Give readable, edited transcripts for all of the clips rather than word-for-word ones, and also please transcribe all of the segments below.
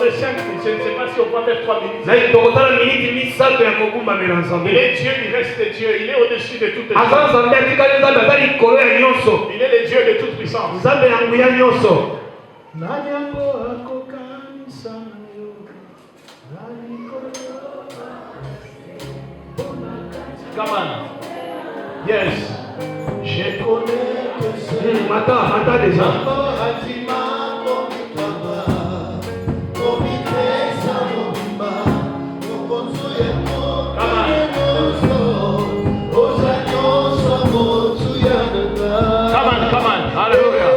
donner 5 minutes, je ne sais pas si on va faire 3 minutes. Mais Dieu, Il est Dieu, il reste Dieu, il est au-dessus de toutes les choses. Il est le Dieu de toute puissance. Come on. Yes. Je connais que c'est. Attends déjà. Come on. Hallelujah.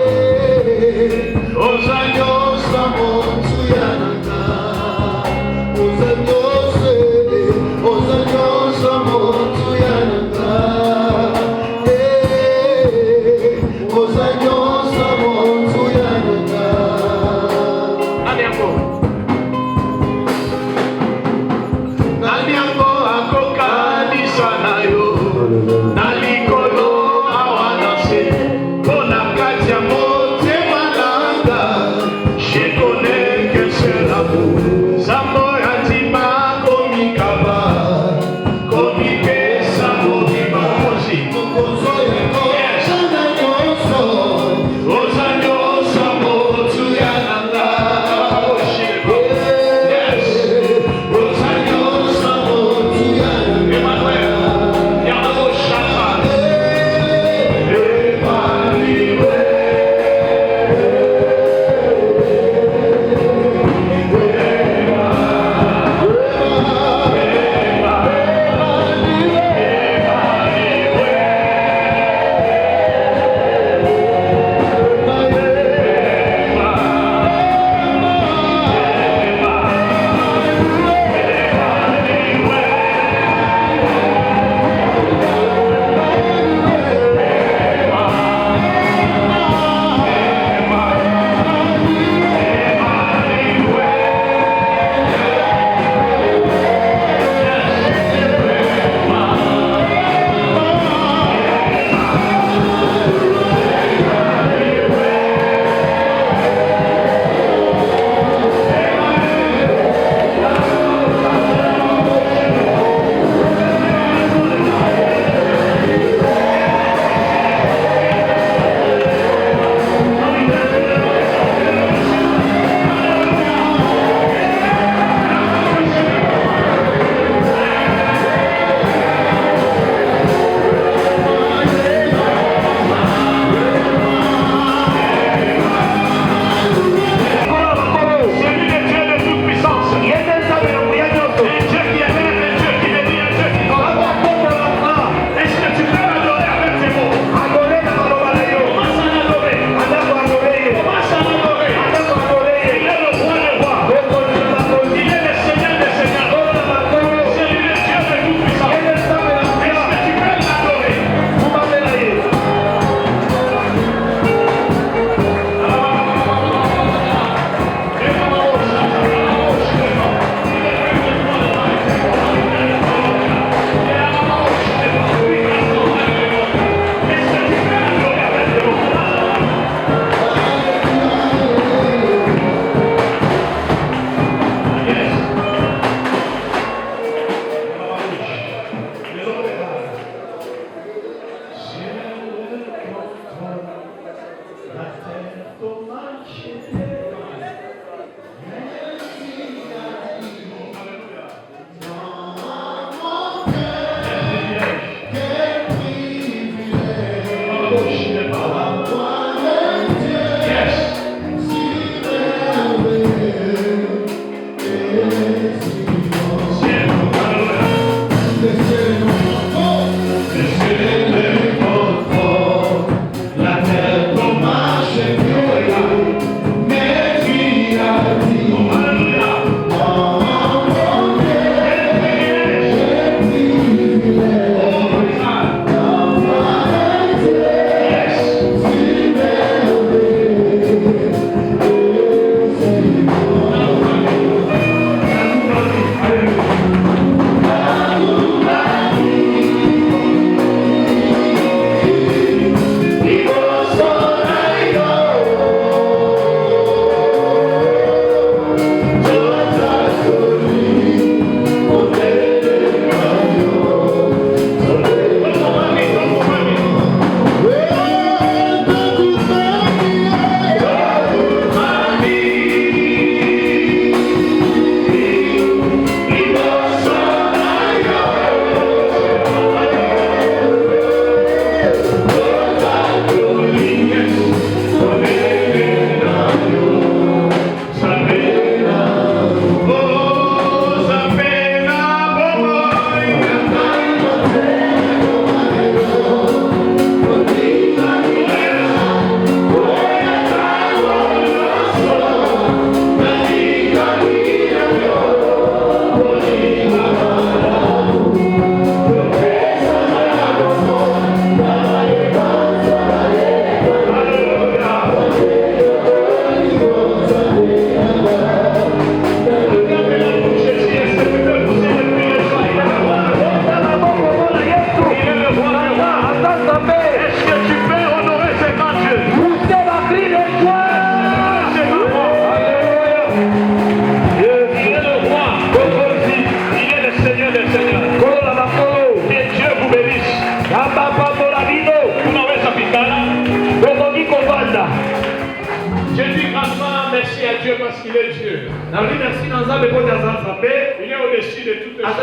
Il est au-dessus de toutes les choses.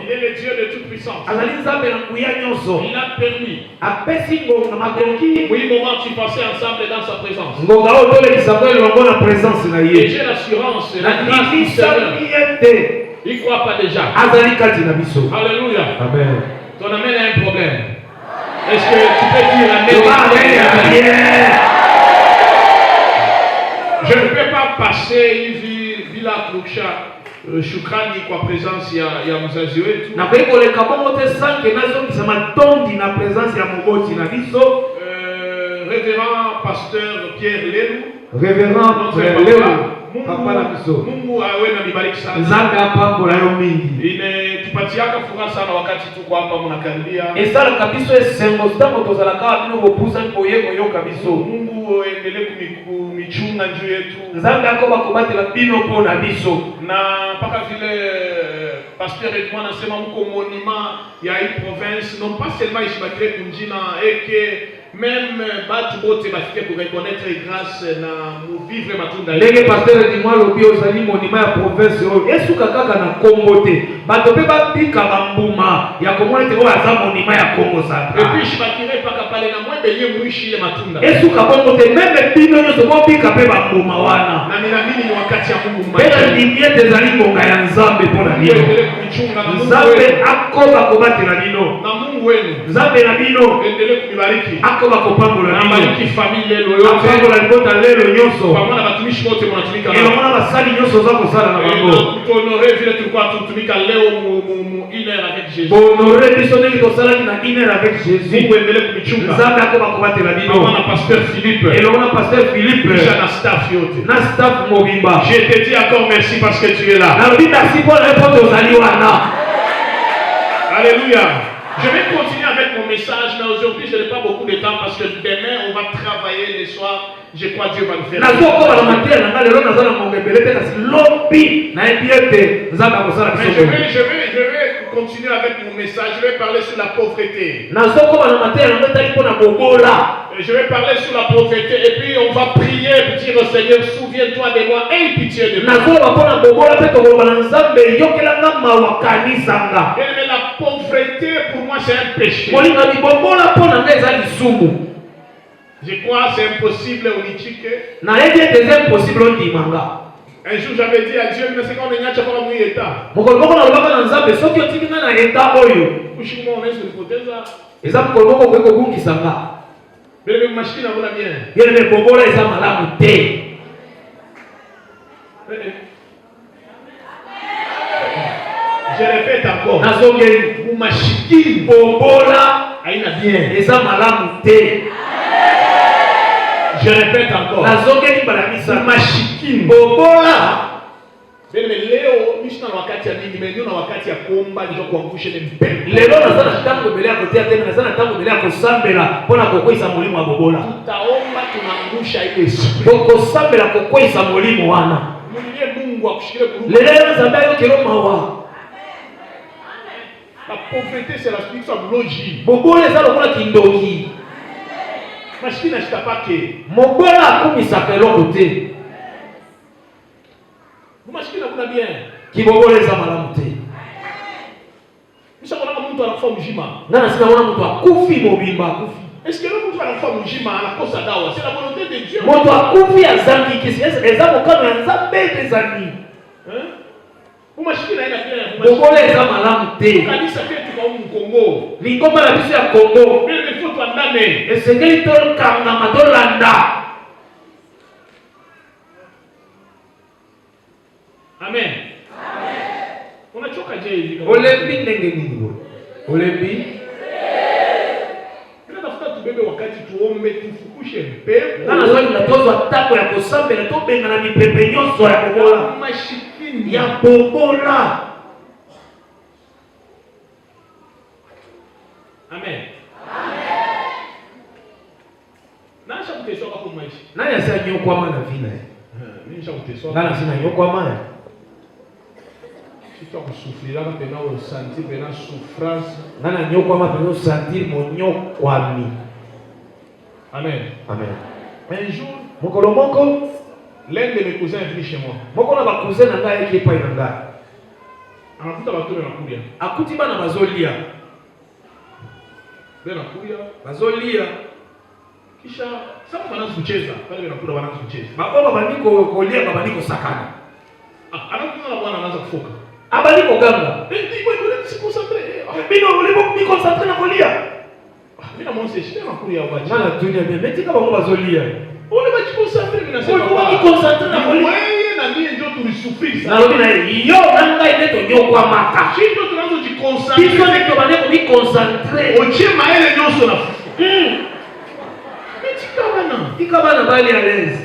Il est le Dieu de toute puissance. Il a permis. Oui, moment tu passais ensemble dans sa présence. Et j'ai l'assurance, la grâce du Seigneur. Il ne croit pas déjà. Alléluia. Amen. Ton amen a un problème. Est-ce que tu peux dire amen? Je ne peux pas passer une villa Kluksha. Shukrani kwa présence ya mzazi wetu. Na kwa le kabongo te sanke nazo kisema tondi na présence ya mugoti na biso. Révérend pasteur Pierre Lelu. Révérend Lelu. Papa na biso. Mungu awe na mibariki sana. Nzambe apambo la yo mingi. Tupatiaka furaha sana wakati tuko hapa mnakaribia. Esala kabiso esengo tango tozala ka bino bopusa koyeko yo kabiso. Mungu endelee kumichunga njoo yetu. Nzambe akoba kobatela bino pona biso. Na mpaka vile pasteur Edouard anasema mko monument ya hii province non pas seulement ishibakire kunjina eke même batu bote bafike pour reconnaître grâce na vivre matunda. Ndenge pasteur Edouard lobi ozali monument ya province oyo esuka kaka na Kongo te. Bato pe bapika bambuma ya komona te oyo aza monument ya Kongo Central. Et puis ishibakire paka pale na mwembe ye mwishi ile matunda. Esuka bongo te meme bino nyonso bopika pe bambuma wana. Na ninaamini ni wakati ya Mungu mbaya. Ela ndimie tezali ngonga ya Nzambe pona bino. Nzambe akoba kobatela bino. Na Mungu wenu. Nzambe na bino endelee kumibariki. Akoba kopambola bino. Abariki familia lelo yote. Apambola libota lelo nyonso. Pamoja na batumishi wote mnatumika na. Ela mwana basali nyonso za kosala na bango. Kutonore vile tulikuwa tutumika leo mu une heure avec Jésus. Bonore biso ndenge tosala na une heure avec Jésus. Mungu endelee kumichunga. Nzambe akoba kobatela bino. Pamoja na pasteur Philippe. Ela mwana pasteur Philippe. Kisha na staff yote. Na staff mobimba. Je te dis encore merci parce que tu es là. Na lobi merci pour la réponse aux aliwana. Alléluia. Je vais continuer avec mon message, mais aujourd'hui je n'ai pas beaucoup de temps parce que demain on va travailler le soir. Je crois que Dieu va nous faire. Je vais continuer avec mon message. Je vais parler sur la pauvreté. Je vais parler sur la pauvreté et puis on va prier pour dire au Seigneur, souviens-toi de moi et pitié de moi. Mais la pauvreté pour moi c'est un péché. Je crois que c'est impossible au Nichike. Un jour j'avais dit à Dieu, mais c'est quand on est pas dans l'état. Je répète encore. Mumashiki bobola aina bien. Eza malamu te. Je répète encore. Mashiki bobola. Leo mishina na wakati ya nini menyo na wakati ya kuomba ndio kuangusha ile mpembe. Lelo nazana tango mbele yako tia tena nazana tango mbele yako sambela pona kokwisa mulimo wa bobola. Tutaomba tunaangusha ile siku. Boko sambela kokwisa mulimo wana. Mulie Mungu akushikire kuruka. Lelo zabayo kiloma wa. La pauvreté c'est la spirituelle logique. Bobola za lokola kindoki. Mashina shitapake. Mobola akumisaka eloko te. Mashina kuna bien. Kiboboleza malamu te. Misha kuna mtu anakufa mjima. Nana sina wana mtu akufi mobimba akufi. Est-ce que le mtu anakufa mjima anakosa dawa? C'est la volonté de Dieu. Mtu akufi azangi kisi ezamo kama nzambe bezani. Hein? Mashina ina bien. Boboleza malamu te. Kanisa ketu kwa Kongo. Lingoma la biso ya Kongo. Bele faut andame. Esengeli tol kanga madolanda. Amen. Unachoka je hivi? Olembi ndenge nini bwana? Olembi? Tunatafuta tubebe wakati tuombe tufukushe pepo. Nana swali tunatozwa tako ya kusambe na tobenga na mipepe nyonso ya bobola. Mashikini ya bobola. Amen. Nani shakuteswa kwa maisha? Nani asanyokwa mana vile? Mimi shakuteswa. Nani sinanyokwa mana? Tu as souffrir là maintenant on sentit maintenant souffrance. Nana nyokwa ma peno sentir monyokwami. Amen. Amen. Un jour mokolo moko L'un de mes cousins est venu chez moi. Moko na ba cousin na ngai qui epai na ngai. Anakuta bato na kulia. Akuti bana bazolia. Bena kulia. Bazolia. Kisha sasa banaanza kucheza. Pale banakuta banaanza kucheza. Baba bandiko kolia baba ndiko sakana. Anakuta na bwana anaanza kufoka. Abandiko ganga. Ndio si concentré. Bino ulipo ni concentré na kolia. Mimi na mwanzo shida na kulia ubaji. Mana dunia metika baba bazolia. Ole ba concentré mimi nasema. Wewe ni concentré na kolia. Wewe na mimi ndio tulisufiri. Na lobi na yo nanga ineto ndio kwa maka. Shinto tunaanza kujiconcentré. Biso ndio baneko ni concentré. Oche maele nyonso na. Tika bana bali à l'aise.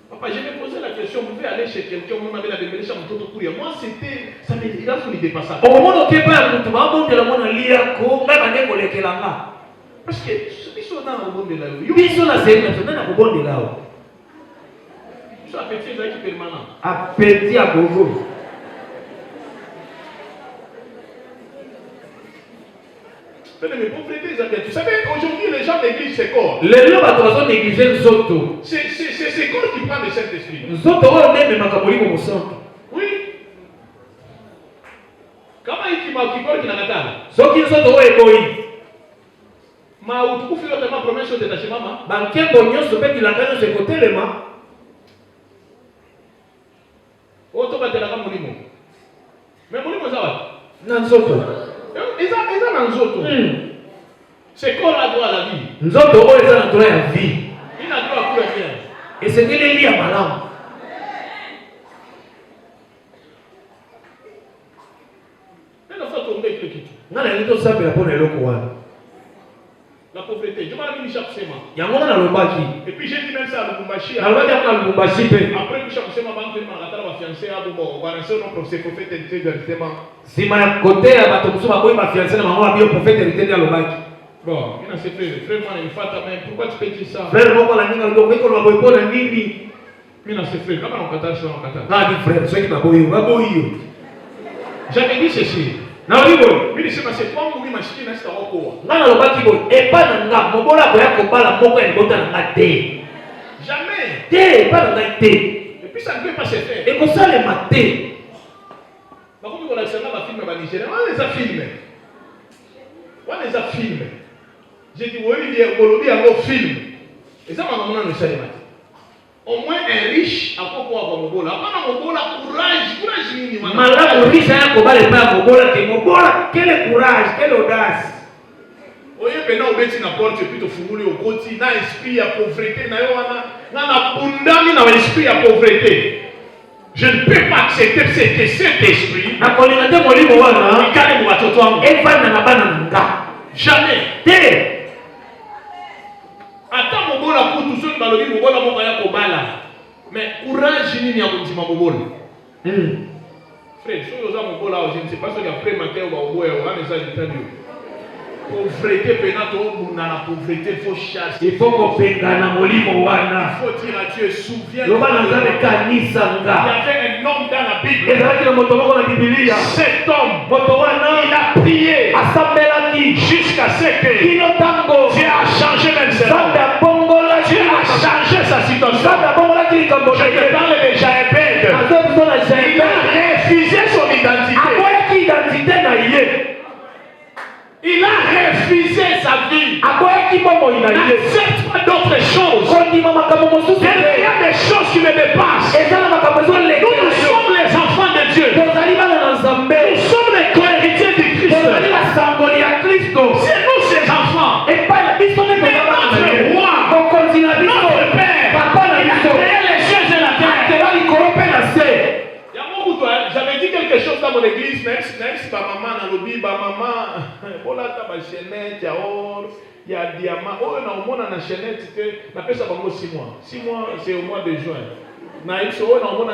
Papa, je me posais la question, vous pouvez aller chez quelqu'un, on avait la démêlée mon toto courir. Moi, c'était, ça me il a fallu dépasser. Au moment où tu es pas à l'autre, on te la montre à lire, comme même à l'école qui là. Parce que ils sont dans le bon de là. Ils sont là, c'est une dans le bon de là. Ils sont appétits là qui permanent. Appétit à gogo. Mais pauvreté, vous savez, aujourd'hui, les gens négligent ces corps. Les gens vont négliger les autres. C'est ces corps qui prennent le Saint-Esprit. Les autres, on aime ma caboli comme ça. Oui. Comment il m'a occupé qui n'a pas d'âme? Ce qui sont au égoï. Ma ou tu fais ma promesse de ta chez maman. Banquier Bognon se fait qu'il a gagné ce côté les mains. Auto va te la gamme molimo. Mais molimo ça va. Non, Zoto. Ils ont un Zoto. C'est quoi la droit à la vie? Zoto, ils ont un droit à la vie. Il a droit à couler bien. Et c'est qu'il est lié à Malam. Mais la fois tombé avec le kit. Non, il est tout ça, mais la bonne est le coin. La pauvreté. Je m'en ai mis chaque semaine. Il y a un moment dans le baki. Et puis j'ai dit même ça à Lubumbashi. Après, chaque semaine, avant de la fiancée, à Bobo, on va lancer un prophète directement. Si ma côté, à ma tombe, ma fiancée, maman a bien prophète hérité dans le baki. Bon, il a ses frères. Frère, moi, il faut ta main. Pourquoi tu peux dire ça? Frère, moi, la ligne, on va répondre à Nini. Il a ses frères. Comment on kata ça, on kata? Ah, dit frère, c'est qui m'a boyé, va boyé. J'avais dit ceci. Non, oui, bon. Mais c'est pas moi qui m'a chiqué, mais c'est un recours. Non, non, pas qui bon. Et pas dans la mobola, pour y avoir la moka et le botan dans la thé. Jamais. Thé, pas dans la thé. Et puis ça ne peut pas se faire. Et comme ça, les matés. Par contre, on a filmé ma Nigérienne. On les a filmés. On les a filmés. J'ai dit, oui, il y a un film. Et ça, on a le cinéma. Au moins un riche à quoi pour Mobola. Pas Mobola, courage minimum. Malade riche à quoi les pas Mobola, que Mobola, quel courage, quelle audace. Oui, maintenant on met une porte et puis tu foules au côté, na esprit à pauvreté, na bundami na esprit à pauvreté. Je ne peux pas accepter cet esprit. Na kolingate molimo wana, ikale mu batoto wangu. Evana na bana nga. Jamais. Té. Ata mobola kutu so balobi mobola moko ya kobala. Mais courage nini ya kondima mobola? Frère, so yoza mobola, je ne sais pas ce qu'il y a après matin ou oboya ou ane ça détaillé. Pauvreté penato na la pauvreté faut chasser. Il faut qu'on pengana molimo wana. Il faut dire à Dieu souviens. Loba na zale kanisa nga. Il y avait un homme dans la Bible. Ezalaki na moto moko na Biblia. Cet homme, moto wana, il a prié asambelaki jusqu'à ce que kino tango Dieu a changé même sa vie. Dieu a changé sa situation. Je te parle de Jaébed. Il a refusé son identité. Il a refusé sa vie. N'accepte pas d'autres choses. Il y a des choses qui me dépassent. Nous sommes les enfants de Dieu. Nous sommes les co-héritiers du Christ. C'est nous ces enfants. Mais notre roi, notre père, il a créé les cieux et la terre. J'avais dit quelque chose dans mon église, même si ma maman dans le Bible, ma maman, voilà, ta chaînette, il y a diamant. Oh, on a une chaînette, on appelle ça 6 mois. 6 mois, c'est au mois de juin. On a une chaînette, on a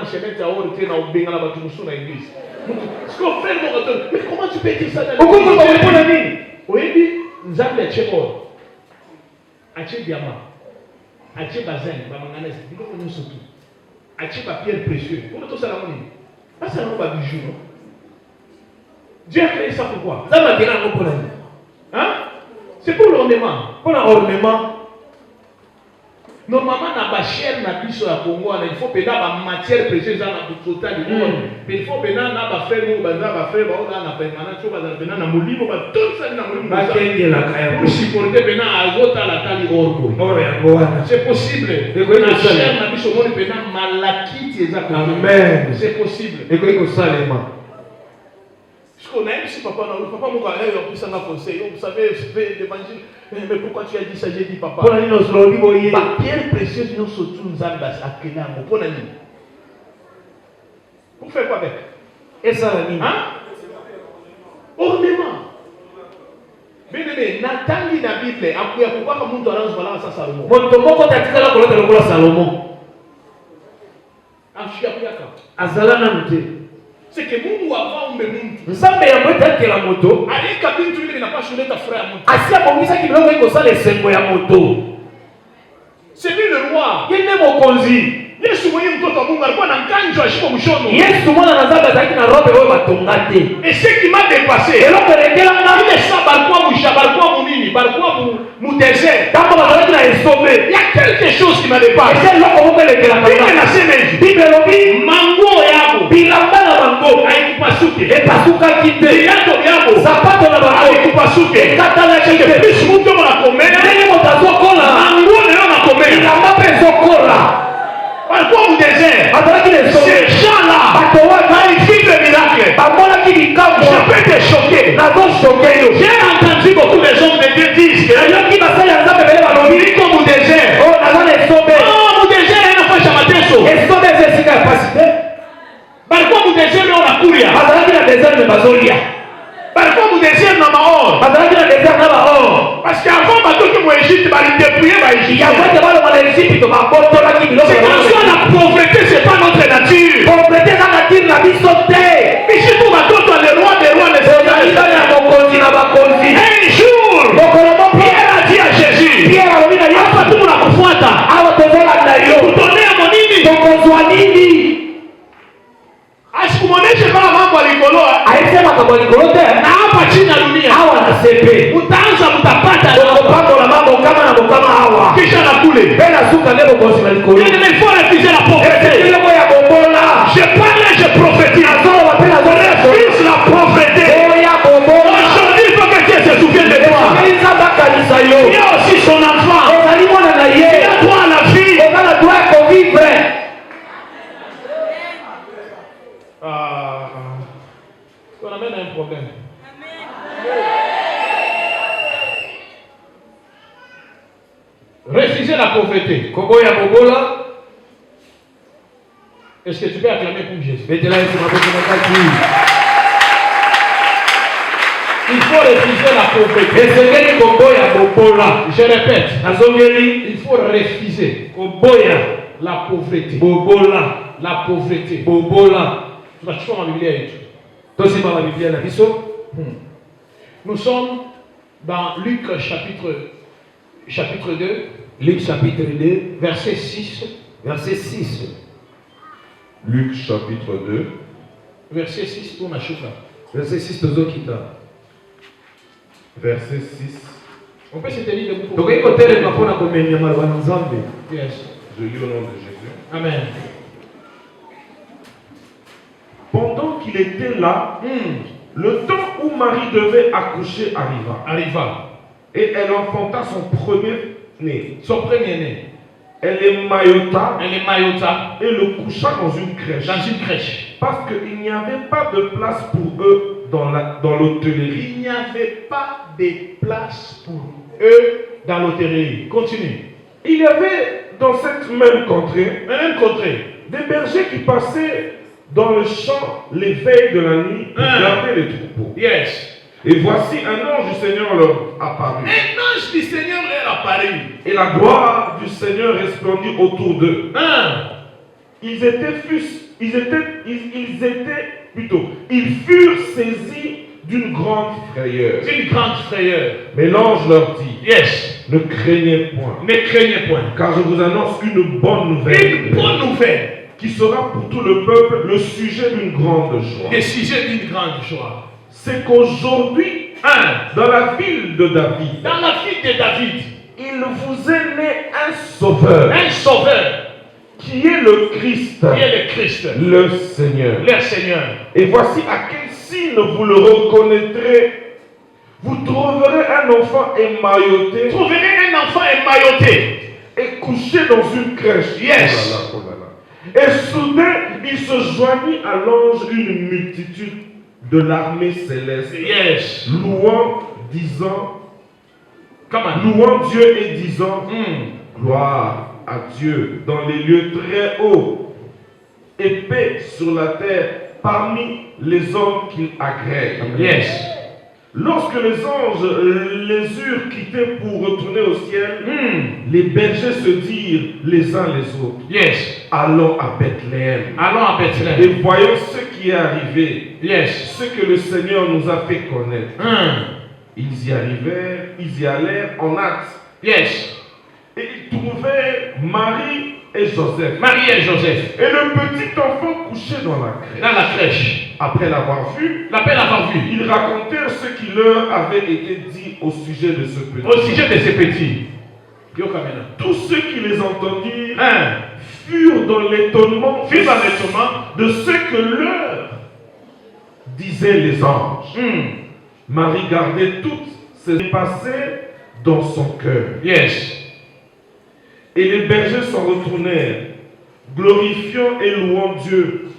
une église. Ce qu'on fait, mais comment tu peux dire ça dans l'église? Oui, nous avons des tchékos. Aché diamant, aché bazin, bamanganès, nous sommes surtout. Aché pierre précieux. On a tout ça là. Pas seulement pas bijou, non? Dieu a créé ça pourquoi? Hein? C'est pour l'ornement. Pour l'ornement. Normalement, dans la chair, dans la Congo, il faut que la matière précieuse dans la total du monde. Mais il faut que la faire, pour supporter c'est possible. La chair, c'est possible. Parce qu'on aime si papa, conseil. Vous savez, l'évangile, mais pourquoi tu as dit ça? J'ai dit papa. La pierre précieuse, nous sommes tous à pour faire quoi avec? Et ça, hein? Ornement. Bien aimé, Nathan dit dans la Bible, pourquoi comme on doit lancer ça Salomon? C'est que Mungu avant Mungu. Nzambe ya mweta kela moto. Ali kabintu ile inapaswa kuleta furaha ya mtu. Asia bongisa kidogo iko sale sengo ya moto. C'est lui le roi. Yeye mokonzi. Yesu mwenye mtoto wa Mungu alikuwa na nganjo ashiko mshono. Yesu mwana na Nzambe zaki na robe wewe batongate. Et ce qui m'a dépassé. Elo pelekela na ile saba alikuwa mushaba alikuwa munini, alikuwa mu désert. Kama bazalaki na esombe. Il y a quelque chose qui m'a dépassé. C'est loko mopelekela kana. Bible nasema hivi. Bible lobi mango yabo. Bilamba na mango haikupasuke. Epasuka kite. Viatu yabo. Sapato na mango haikupasuke. Kata na kite. Plus mtu anakomea. Nini mtazokola? Mango leo anakomea. Bilamba peso kola. Walikuwa mu désert. Ces gens-là, ils vivent le miracle. Je peux te choquer. J'ai entendu beaucoup de gens me dire qu'ils sont mu désert. Oh, mu désert, il n'y a pas de chamateso. Walikuwa mu désert, on a courir. Walikuwa mu désert, na maor. Parce qu'avant, bateau qui m'Égypte, ils dépouillaient l'Égypte. C'est comme ça la pauvreté, c'est pas notre nature. Mais c'est pour bateau, le roi des rois, les un jour, Pierre a dit à Jésus, Apa tu mnakufuata? Kutonea monini? Asikumoneshe kama mambo alikoloa. Na hapa chini ya dunia. Utaanza mtapata kisha na kule. Il faut refuser la pauvreté. Je parle, je prophétise. Refuse la pauvreté. Aujourd'hui, il faut que Dieu se souvienne de toi. Il y a aussi son enfant. Il y a toi la fille. On amène un problème. Refuser la pauvreté. Est-ce que tu peux acclamer pour Jésus? Il faut refuser la pauvreté. Je répète. Il faut refuser la pauvreté. La pauvreté. Tunachukua Biblia yetu. Nous sommes dans Luc chapitre 2. Luc chapitre 2, verset 6. Luc chapitre 2. Verset 6, on a chouka. Verset 6, Tozokita. Verset 6. On peut se tenir debout Donc, pour écoutez les papons à combien de Nzambe. Yes. Je lis au nom de Jésus. Amen. Pendant qu'il était là, le temps où Marie devait accoucher arriva. Et elle enfanta son premier-né. Son premier-né. Elle émaillota Et le coucha dans une crèche. Parce qu'il n'y avait pas de place pour eux dans l'hôtellerie. Il n'y avait pas de place pour eux dans l'hôtellerie. Continue. Il y avait dans cette même contrée des bergers qui passaient dans le champ les veilles de la nuit pour garder les troupeaux. Yes. Et voici un ange du Seigneur leur apparut. Un ange du Seigneur leur apparut. Et la gloire du Seigneur resplendit autour d'eux. Ils furent saisis d'une grande frayeur. Mais l'ange leur dit, yes, ne craignez point. Car je vous annonce une bonne nouvelle. Qui sera pour tout le peuple le sujet d'une grande joie. C'est qu'aujourd'hui, dans la ville de David, il vous est né un sauveur. Un sauveur. Qui est le Christ. Qui est le Christ. Le Seigneur. Le Seigneur. Et voici à quel signe vous le reconnaîtrez. Vous trouverez un enfant émailloté. Trouverez un enfant émailloté. Et couché dans une crèche. Yes. Oh là là. Et soudain, il se joignit à l'ange une multitude de l'armée céleste. Yes. Louant, disant, Come on. louant Dieu et disant, gloire à Dieu dans les lieux très hauts et paix sur la terre parmi les hommes qu'il agrée. Yes. Lorsque les anges les eurent quittés pour retourner au ciel, les bergers se dirent les uns les autres, Yes. allons à Bethléem. Allons à Et Bethléem. voyons ce qui est arrivé, Yes. ce que le Seigneur nous a fait connaître. Ils y arrivèrent, ils y allèrent en hâte. Yes. Et ils trouvèrent Marie et Joseph. Marie et Joseph. Et le petit enfant couché dans la crèche. Dans la crèche. Après l'avoir vu, L'appel avoir vu. ils racontèrent ce qui leur avait été dit au sujet de ce petit. Au sujet de ces petits. Tous ceux qui les entendirent furent dans l'étonnement de ce que leur disaient les anges. Marie gardait toutes ces pensées dans son cœur. Yes. Et les bergers s'en retournèrent, glorifiant et louant Dieu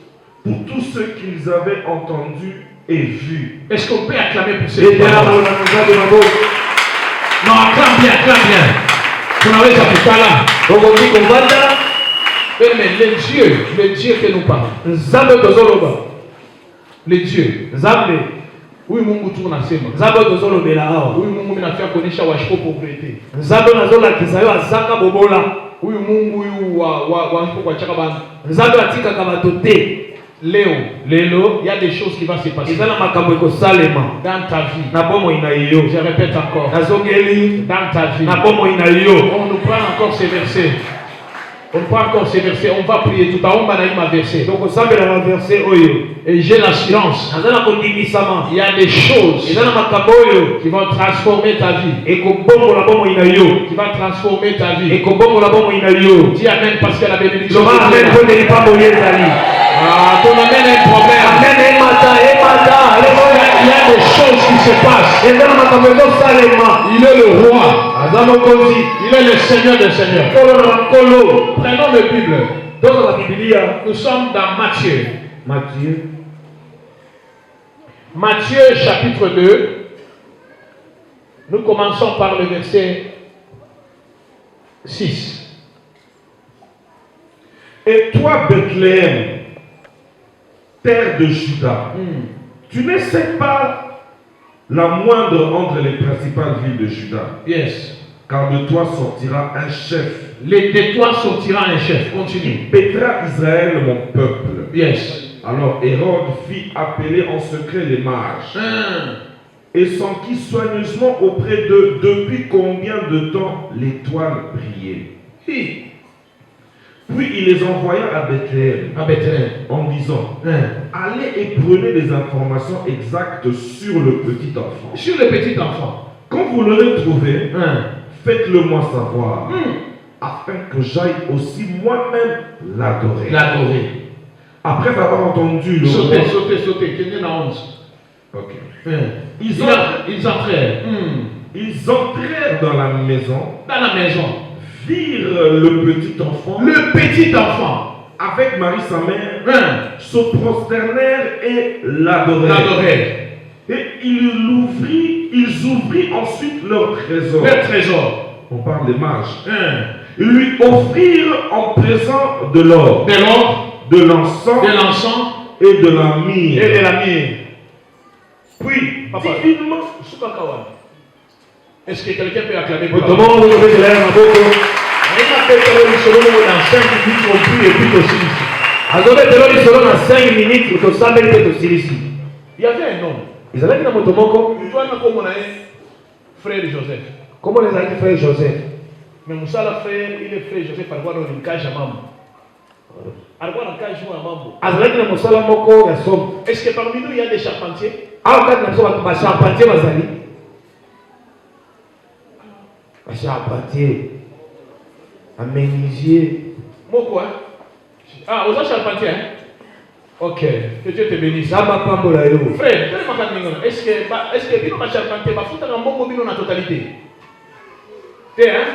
pour tout ce qu'ils avaient entendu et vu. Est-ce qu'on peut acclamer pour ces Et paroles? Non, acclame bien, acclame bien. Vous n'avez jamais pas là. Donc on dit qu'on va là. Mais le Dieu que nous parlons. Nzambe tozoloba. Le Dieu. Nzambe. Oui, Mungu tu unasema. Nzambe tozolobela awa. Oui, Mungu minafia kuonesha washiko pauvreté. Nzambe nazolakisa yo azaka bobola. Oui, Mungu yu washiko kwa chaka bana. Nzambe atikaka bato te. Lelo, il y a des choses qui vont se passer dans ta vie. Je répète encore. Dans ta vie. On nous prend encore ces versets. On prend encore ces versets. On va prier tout à l'heure. On va verset. Donc on s'appelle un verset oyo. Et j'ai l'assurance. Il y a des choses qui vont transformer ta vie. Qui va transformer ta vie. Dis amen parce que la bénédiction. Ah, ton amène un problème. Il y a des choses qui se passent. Il est le roi. Il est le Seigneur des Seigneurs. Prenons la Bible. Nous sommes dans Matthieu chapitre 2. Nous commençons par le verset 6. Et toi, Bethléem, terre de Juda, tu ne sais pas la moindre entre les principales villes de Juda. Yes. Car de toi sortira un chef. De toi sortira un chef. Continue. Pétra Israël, mon peuple. Yes. Alors Hérode fit appeler en secret les mages. Et s'enquit soigneusement auprès d'eux depuis combien de temps l'étoile brillait. Puis il les envoya à Bethléem, en disant, allez et prenez des informations exactes sur le petit enfant. Sur le petit enfant. Quand vous l'aurez trouvé, faites-le moi savoir, afin que j'aille aussi moi-même l'adorer. Après avoir entendu le sauter, qu'il y en a 11. Ok. Ils entrèrent. Ils entrèrent dans la maison. Virent le petit enfant. Avec Marie sa mère, se prosternèrent et l'adorèrent. Et ils ouvrirent ensuite leur trésor. On parle des mages. Ils lui offrirent en présent de l'or, de l'encens et de la myrrhe. Puis, divinement, est-ce que quelqu'un peut acclamer pour la Il y avait un homme. Frère Joseph. Comment les a dit frère Joseph? Mais Moussala frère, il est frère Joseph par rapport au linkage à maman. Est-ce que parmi nous il y a des charpentiers? charpentier, un menuisier. Moko, hein? Ah, aux charpentiers, hein? Ok, que Dieu te bénisse. Frère, est-ce que bino ma charpentier va foutre un bon bino na totalité? T'es, hein?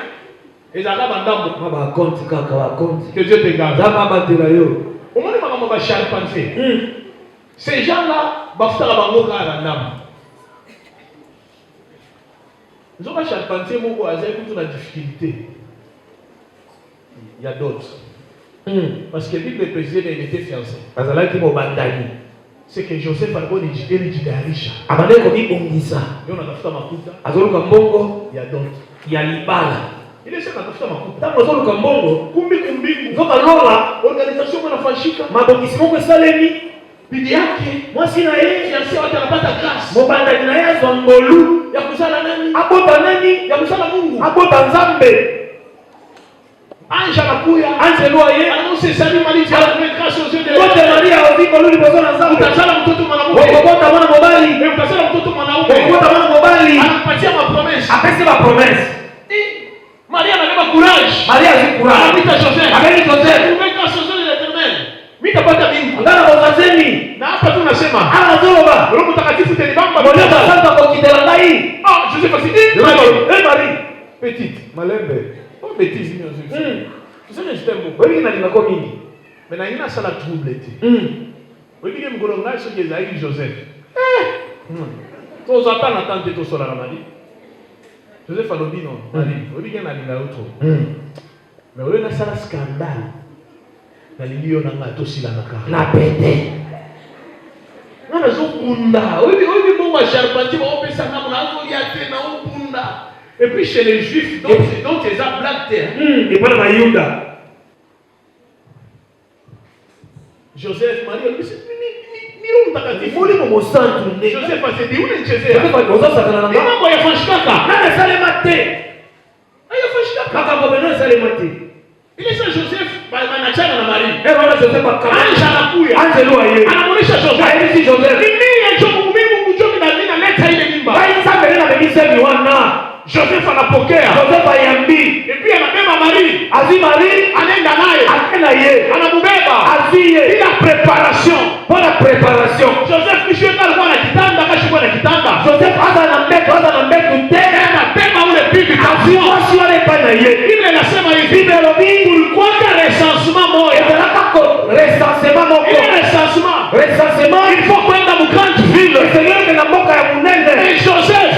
Et ça va bandambo. ma compte kaka wa compte. Que Dieu te garde. Zama batela yo. Au moins ma va charpentier. Ces gens-là, va foutre un bango kara ndam. Nous avons charpentier moko azay pour la difficulté. Il y a d'autres. Parce que lui, le président, il était fiancé. C'est que Joseph a dit qu'il était riche. Il y a d'autres. Il y a l'Ibala. Il est sûr qu'il y a organisation de la Fashika. Bidiaki. Moi, si je suis fiancé, je n'ai pas ta grâce. Je Ange anakuya, Ange loye, anonse salut Marie, tu as trouvé grâce aux yeux de Dieu. Maria ovi koluli bozona nzambe. Utazala mtoto mwanamke. Ukobota mwana mobali. Utazala mtoto mwanamke. Ukobota mwana mobali. Anakupatia ma promesse. Apesi ma promesse. Maria anabeba courage. Maria a courage. Anamita Joseph. Ameni Joseph. Trouvé grâce aux yeux de l'Éternel. Mitapata bingu. Ndana bozazeni. Na hapa tu nasema. Anazoroba. Roho Mtakatifu tenibamba. Mbona sasa kwa kitela ndai? Ah, Joseph asidi. Marie. Petite, malembe. Pas bêtise, tu sais que je t'aime beaucoup. Oui, il y a des communes. Mais il y a ça la trouble. Oui, il y a des gens qui ont Joseph. Tu as entendu tout ça, Joseph a dit non. Oui, il y a des autres. Mais il y a un scandale. Il y a un scandale. La pété. Non, mais c'est oui, bon, charpentier, on peut s'en avoir. Et puis chez les Juifs, donc ils ont blague terre. Et pas la Yuda. Joseph, Marie, Joseph a dit, où est Joseph? Il est ça, Joseph, Manachana na Marie. Et voilà Joseph a Joseph. Joseph anapokea. Joseph ayambi. Et puis anabeba Marie. Azi Marie anaenda naye. Akaenda yeye. Anamubeba. Aziye. Bila preparation. Bona preparation. Joseph kishoka alikuwa na kitanda, akashikwa na kitanda. Joseph hata na mbetu tena anabeba ule bibi kazi. Wasi wale pana yeye. Biblia inasema hivi. Biblia lobi kulikuwa recensement moja. Recensement moja. Ile recensement. Il faut kwenda mu grande ville. Seigneur de la mboka ya munene. Et Joseph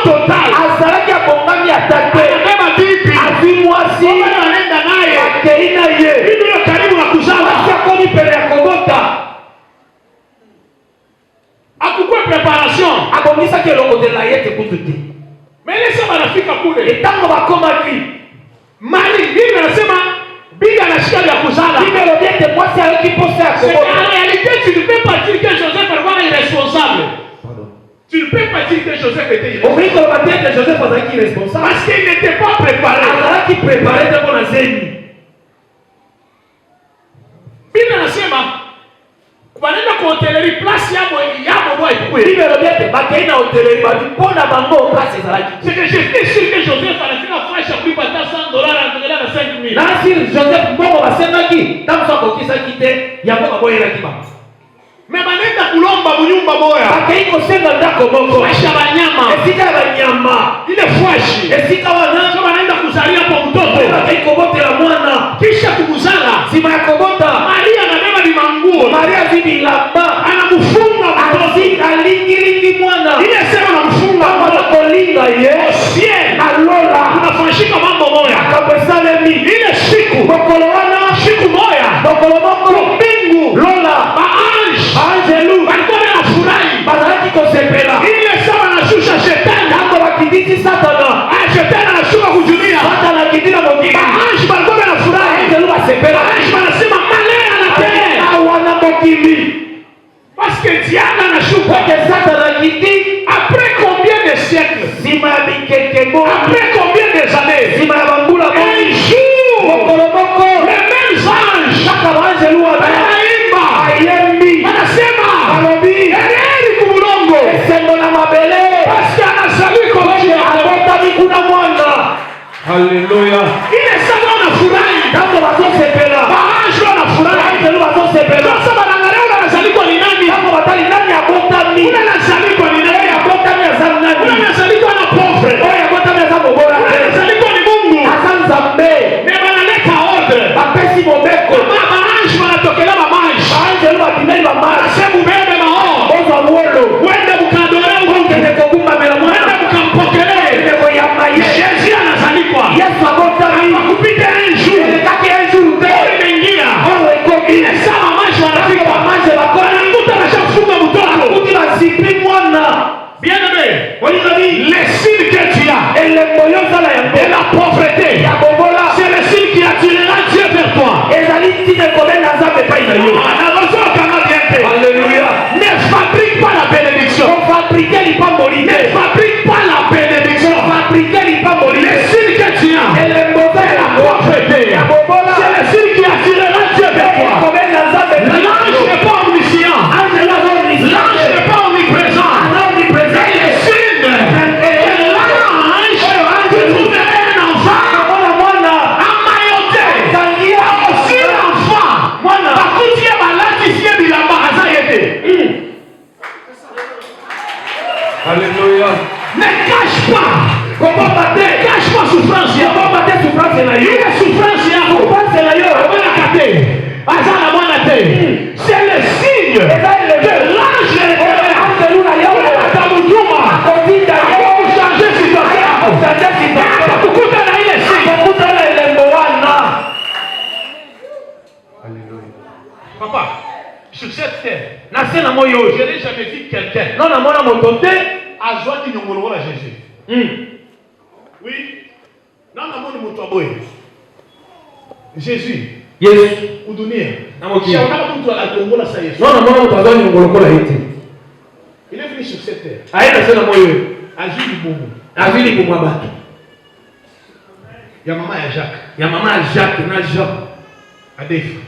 total. Azalaki abongami atate. Anabeba bibi. Azimwasi. Anaenda naye. Akeina ye. Bibi yo karibu na kuzala. Akomi pele ya kogota. Akukwe preparation. Abongisa ke lokotela yete kututi. Mais laisse marafika kule. Etango bakomaki. Mali bibi anasema bibi anashika ya kuzala. Bibi lobiete mwasi aliki poste ya kogota. En réalité tu ne peux pas dire que Joseph est irresponsable. Tu ne peux pas dire que Joseph était irresponsable. Parce qu'il n'était pas préparé. Il préparé de mon azeni. Bible nasema wanaenda kwa hoteleri place yabo boy kwa. Bible lobiete bakaina hoteleri badipona bango place zalaki. C'est que j'étais sûr que Joseph anafika fresh à plus bata $100 anatokea na 5000. Na si Joseph mbongo basemaki tamsa kokisa kite yabo baboyela kibamba. Mais banenda kulomba munyumba moya. Akaiko senga ndako moko. Fasha banyama. Esika banyama. Ile fashi. Esika wanaenda kuzalia kwa mtoto. Akaiko bote la mwana. Kisha kumuzala. Sima ya kobota. Maria anabeba ni manguo. Maria zibi lamba. Anamufunga mtoto. Alingi mwana. Ile sema anamfunga mtoto linga sie. Alola. Unafashika mambo moya. Akabesalemi. Ile siku. Bokolowana. Siku moya. Bokolomoko. Mbingu. Lola. Angelu walikuwa wanafurahi badala kosepela ile sawa na shusha shetani hapo wakiditi satana shetani anashuka kujulia hata na kidina mongine ange walikuwa wanafurahi Sur cette terre, Na sena moyo. je n'ai jamais vu quelqu'un. Non na mona motote. A joie qui nous à Jésus. Oui. Non, non, non, Jésus. Yes. Udunia. Namoki. Si on a mtu anatongola sa Yesu. Non na mona mutazani ngolokola ite. Il est venu sur cette terre. Aenda sena moyo. Agir du bon. Azili kumwa batu. Ya mama ya Jacques. Ya mama Jacques na Jean. Adefa.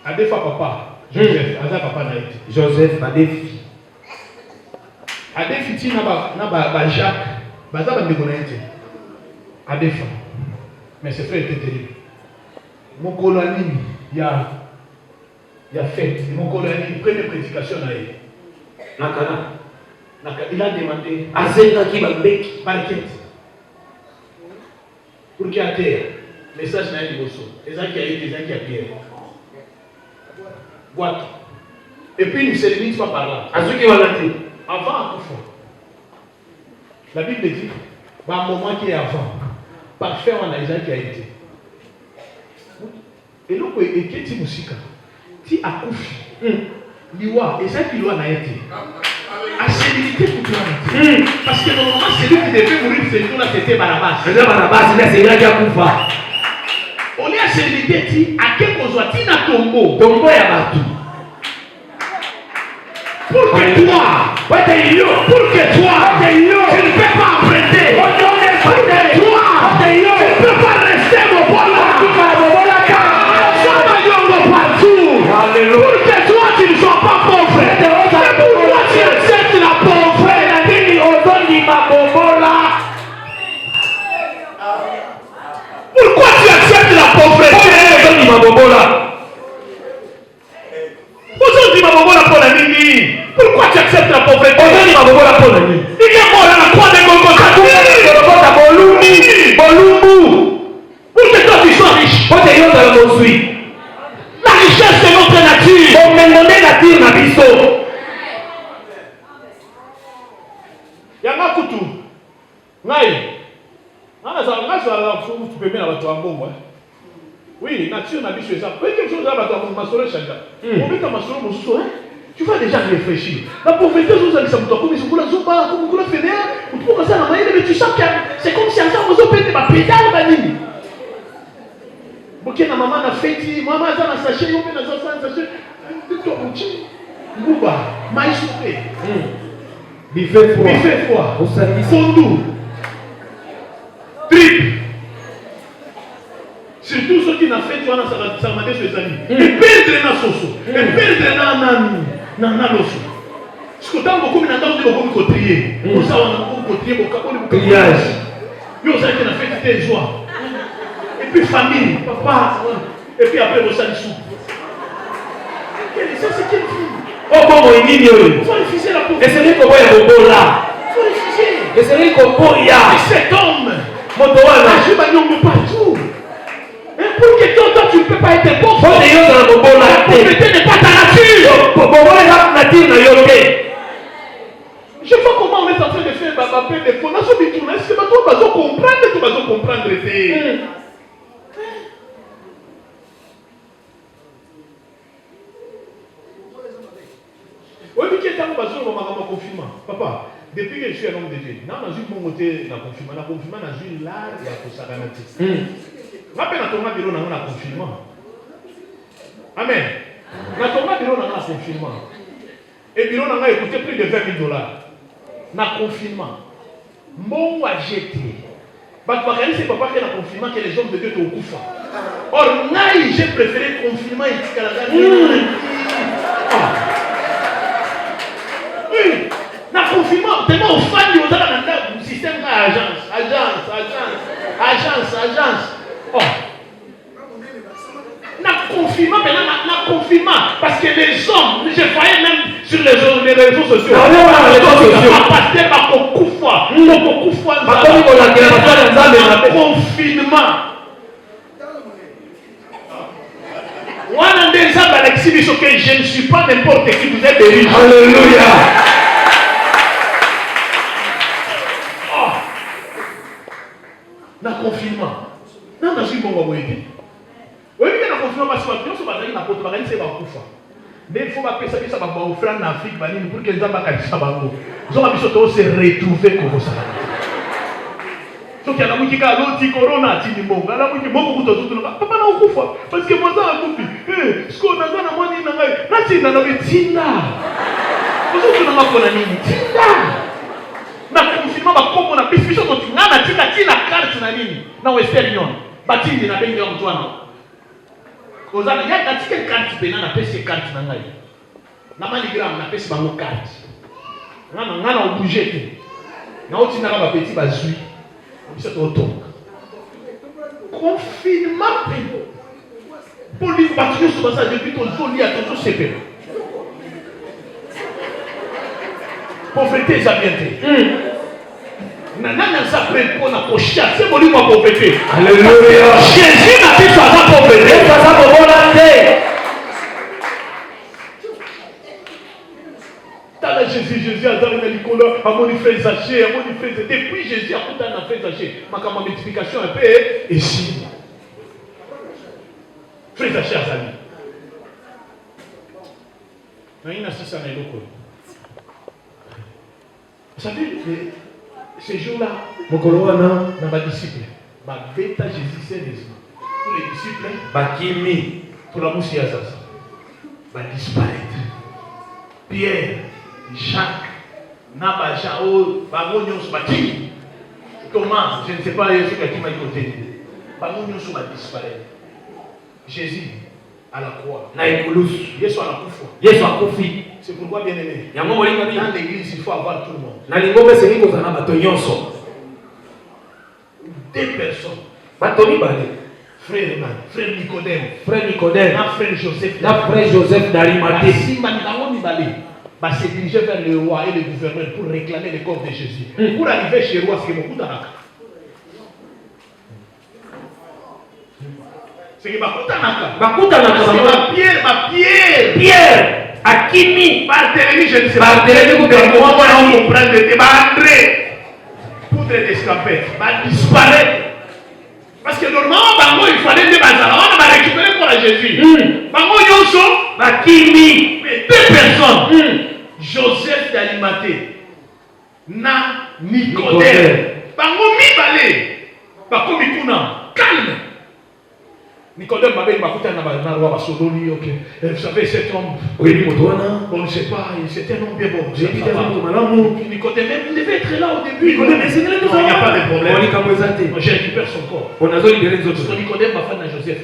Adefa papa. Joseph. Aza papa na ite. Joseph Adefi. Adefi ti na ba Jacques. Baza ba ndeko na ite. Adefa. Mais ce frère était terrible. Mon colonine, il y a fête. Mon colonine, première prédication là. Il a demandé Azenga ki babeki. banquette. Pour qu'il y ait terre. Message n'a été reçu. Les gens qui a été, les gens qui a pierre. Boîte. Et puis, nous ne se limite pas par là. Azuki walati. Avant à tout fond. La Bible dit, un moment qui est avant. Parfait en Aïsa qui a été. Et donc, et qui est Moussika? Ti Akoufi. Liwa, et ça qui l'a été. À sérénité pour toi. Parce que normalement, celui qui devait mourir, c'est nous là, c'était Barabas. C'était Barabas, c'est là qui a coupé. On est à sérénité, ti, à quel qu'on soit, ti na tombeau. Tombeau ya batu. Pour que toi, pour que toi, tu ne peux pas emprunter. Pour que toi, tu ne peux pas rester mon bon là. Alléluia. Pour que toi, tu ne sois pas pauvre. Mais pourquoi tu acceptes la pauvreté? Pourquoi tu acceptes la pauvreté? Pourquoi tu acceptes la pauvreté? Il est mort à la croix de Golgotha. Pour que toi tu sois riche. La richesse de notre nature. Yanga kutu. Ngai. Tu peux bien avoir toi un bon moi. Oui, nature n'a biche ça. Quelque chose là, ma soeur changa. On met ta ma soeur mon soeur. Tu vas déjà réfléchir. La pauvreté, vous allez savoir comme ils sont là, comme vous le faites, ou tu peux commencer à la mais tu sens que c'est comme si un jour vous avez ma pédale, ma ligne. Porque na maman na fête, maman a na sachet, on met dans un sachet. Tu Bouba, maïs coupé. Buffet froid. Buffet froid. Osaki. Fondou. Trip. Surtout ceux qui n'ont fait, tu vois, ça m'a dit ses amis. Et perdre na soso. Et perdre na loso. Ce que tant beaucoup n'entendent beaucoup de trier. Pour ça, on a beaucoup de trier, beaucoup de Triage. Yo, ça qui n'a fait, c'était joie. Et puis famille, papa. Et puis après, vous savez sous. Ça, c'est quelle fille? Oh, bon, il y a Il faut refuser la pauvreté. et c'est lui qui est beau là. Il faut refuser. Et c'est lui qui est beau Et là. cet homme, Motowana. je vais partout. Et pour que toi, tu ne peux pas être pauvre. La pauvreté n'est pas ta nature. Je vois comment on est en train de faire ma paix de fondation du tournage. Est-ce que toi, tu vas comprendre, tu vas comprendre. Oui, mais qui est en train de confinement? Papa, depuis que je suis un homme de Dieu, je suis un côté dans le confinement. Dans le confinement, je suis là, il y a pour ça. Rappelle à ton bureau dans le confinement. Amen. Dans ton bureau dans le confinement. Et le bureau a coûté plus de $20,000. Dans le confinement. Mon a jeté. C'est papa qui est dans le confinement que les hommes de Dieu te coupent. Or, j'ai préféré le confinement et oui, dans le confinement, tellement aux fans de le système agence. Oh. Dans le confinement, maintenant, dans le confinement, parce que les hommes, je voyais même sur les réseaux sociaux. Confinement. Je ne suis pas n'importe qui, vous êtes des riches. Alléluia. Dans le confinement. Non, dans une bonne Oui, il y a un confinement parce que les gens sont basés dans la porte, ils sont mais il faut pas que ça soit offrande en Afrique pour que les gens se retrouver comme ça. Donc il y a un qui a l'autre corona, il y a un qui papa n'a pas parce que moi ça a coupé. Ce qu'on a dans la monnaie, là c'est dans le Tinda. Vous avez dans la monnaie, Tinda. Na confinement, comme on a plus de choses, on a la carte na nini na Western Union. Batindi na bengi ya mtwana. Kozana ya katika carte pena na pesa carte na ngai. Na maligram na pesa bango carte. Ngana obligé te. Na otina ka ba petit bazui. Bisa to tonga. Confinement pena. Police battu sur ça depuis ton zone à ton CP. Pauvreté ça bien te. Nana s'appelle pour la pochette, c'est bon lui ma pauvreté. Alléluia. Jésus n'a pas sa pauvreté, ça va volonté. T'as Jésus a donné le Nicolas, à mon frère Zaché, à mon frère depuis Jésus a coûté un frère Zaché. Ma multiplication un peu et si. Frère Zaché a sali. Mais il n'a pas ça dans le coup. Vous savez, ces jours-là, dans ma disciple, ma bêta Jésus sérieusement. Pour les disciples, Bakimi, pour la moussia, ça va disparaître. Pierre, Jacques, Nabajao, Bamonios, Bati. Thomas, je ne sais pas ce qui m'a dit. Bamonios va disparaître. Jésus à la croix. Jésus à la croix. Yesu akufi. C'est pourquoi, bien aimé, Yango dans l'église, il faut avoir tout le monde. Na lingombe sengi kozana bato nyonso. Deux personnes. Bato mibale. Frère Nicodème. Frère Nicodème. Frère Joseph. Frère Joseph d'Arimathée. Va se diriger vers le roi et le gouverneur pour réclamer le corps de Jésus. Pour arriver chez le roi, c'est beaucoup d'arc. C'est que Pierre. Akimi. Barthélemy, je ne sais pas. Barthélemy, moi, on comprend le débat. André, poudre d'escampette, va disparaître. Parce que normalement, il fallait des bazars. On va récupérer pour la Jésus. Bango Yonso, Akimi. Mais deux personnes. Joseph d'Arimathée. Na Nicodème. Bango Mibale. Bango Mikuna. Calme. Nicodème m'a dit, ok. Vous savez, cet homme, oui, on ne sait pas, c'était un homme bien bon. Nicodème, il devait être là au début. Il n'y a pas de problème. J'ai récupéré son corps. Nicodème m'a fait Joseph.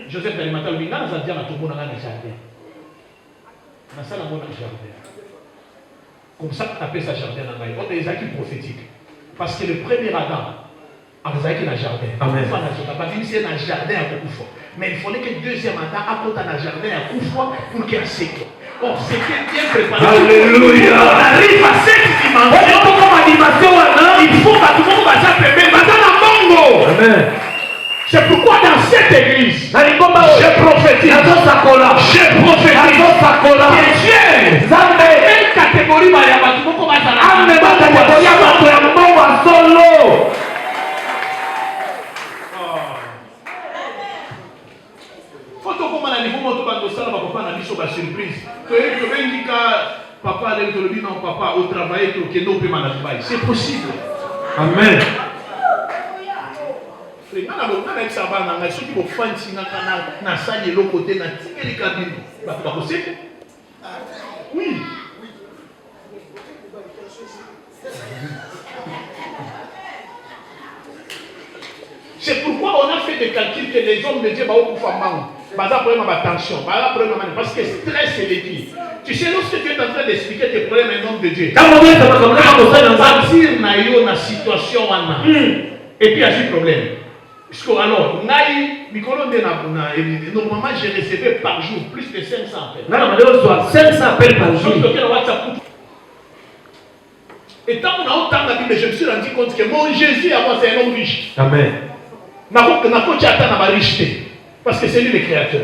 Joseph d'Arimathée, il a dit à tout le monde dans le jardin. Dans ça, dans le jardin. Comme ça, on appelle ça jardin. On a des acquis prophétiques. Parce que le premier Adam, avec un jardin. Amen. C'est un jardin à Koufou. Mais il fallait que le deuxième mandat apporte un jardin à Koufou pour qu'il y ait un séquel. Or, c'était bien préparé. Alléluia. On arrive à cette dimension. Il faut que tout le monde va s'appeler. Maintenant, Amen. c'est pourquoi dans cette église, je prophétise. Je prophétise. Que Dieu, une catégorie, surprise. Papa, papa, au travail, c'est possible. Amen. Oui. C'est pourquoi on a fait des calculs que les hommes de Dieu vont pour faire mal. Attention, parce que stress c'est l'équipe. Tu sais, lorsque tu es en train d'expliquer tes problèmes à un homme de Dieu, partir dans la situation, et puis il y a un problème. Alors, normalement, j'ai recevé par jour plus de 500 appels. 500 appels par jour. Et tant qu'on a autant de Bible, je me suis rendu compte que mon Jésus, à moi, c'est un homme riche. Amen. Parce que c'est lui le créateur.